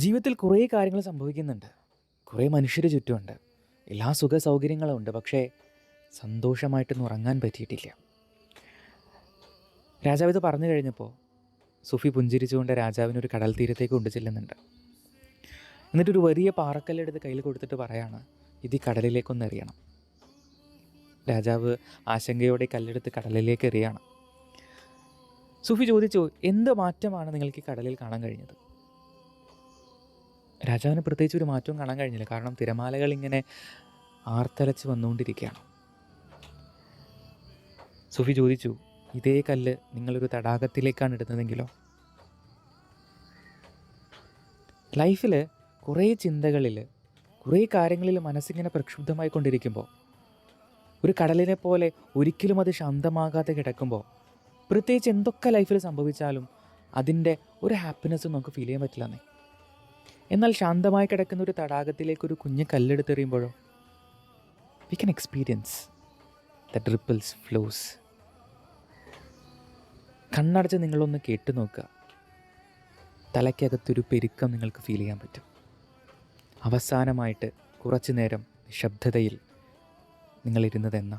ജീവിതത്തിൽ കുറേ കാര്യങ്ങൾ സംഭവിക്കുന്നുണ്ട്. കുറേ മനുഷ്യർ ചുറ്റുമുണ്ട്. എല്ലാ സുഖ സൗകര്യങ്ങളും ഉണ്ട്. പക്ഷേ സന്തോഷമായിട്ടൊന്നും ഉറങ്ങാൻ പറ്റിയിട്ടില്ല. രാജാവ് ഇത് പറഞ്ഞു കഴിഞ്ഞപ്പോൾ സുഫി പുഞ്ചിരിച്ചുകൊണ്ട് രാജാവിനൊരു കടൽ തീരത്തേക്ക് കൊണ്ടു ചെല്ലുന്നുണ്ട്. എന്നിട്ടൊരു വലിയ പാറക്കല്ലെടുത്ത് കയ്യിൽ കൊടുത്തിട്ട് പറയാണ്, ഇത് ഈ കടലിലേക്കൊന്ന് എറിയണം. രാജാവ് ആശങ്കയോടെ കല്ലെടുത്ത് കടലിലേക്ക് എറിയാണ്. സുഫി ചോദിച്ചു, എന്ത് മാറ്റമാണ് നിങ്ങൾക്ക് ഈ കടലിൽ കാണാൻ കഴിഞ്ഞത്? രാജാവിന് പ്രത്യേകിച്ച് ഒരു മാറ്റവും കാണാൻ കഴിഞ്ഞില്ല. കാരണം തിരമാലകൾ ഇങ്ങനെ ആർത്തലച്ച് വന്നുകൊണ്ടിരിക്കുകയാണ്. സുഫി ചോദിച്ചു, ഇതേ കല്ല് നിങ്ങളൊരു തടാകത്തിലേക്കാണ് ഇടുന്നതെങ്കിലോ? ലൈഫിൽ കുറേ ചിന്തകളിൽ, കുറേ കാര്യങ്ങളിൽ മനസ്സിങ്ങനെ പ്രക്ഷുബ്ധമായി കൊണ്ടിരിക്കുമ്പോൾ, ഒരു കടലിനെ പോലെ ഒരിക്കലും അത് ശാന്തമാകാതെ കിടക്കുമ്പോൾ, പ്രത്യേകിച്ച് എന്തൊക്കെ ലൈഫിൽ സംഭവിച്ചാലും അതിൻ്റെ ഒരു ഹാപ്പിനെസ്സും നമുക്ക് ഫീൽ ചെയ്യാൻ പറ്റില്ലെന്നേ. എന്നാൽ ശാന്തമായി കിടക്കുന്ന ഒരു തടാകത്തിലേക്ക് ഒരു കുഞ്ഞ് കല്ലെടുത്തെറിയുമ്പോഴോ we can experience the ripples flows. കണ്ണടച്ച് നിങ്ങളൊന്ന് കേട്ടു നോക്കുക. തലയ്ക്കകത്തൊരു പെരുക്കം നിങ്ങൾക്ക് ഫീൽ ചെയ്യാൻ പറ്റും. അവസാനമായിട്ട് കുറച്ചു നേരം നിശബ്ദതയിൽ നിങ്ങളിരുന്നതെന്നാ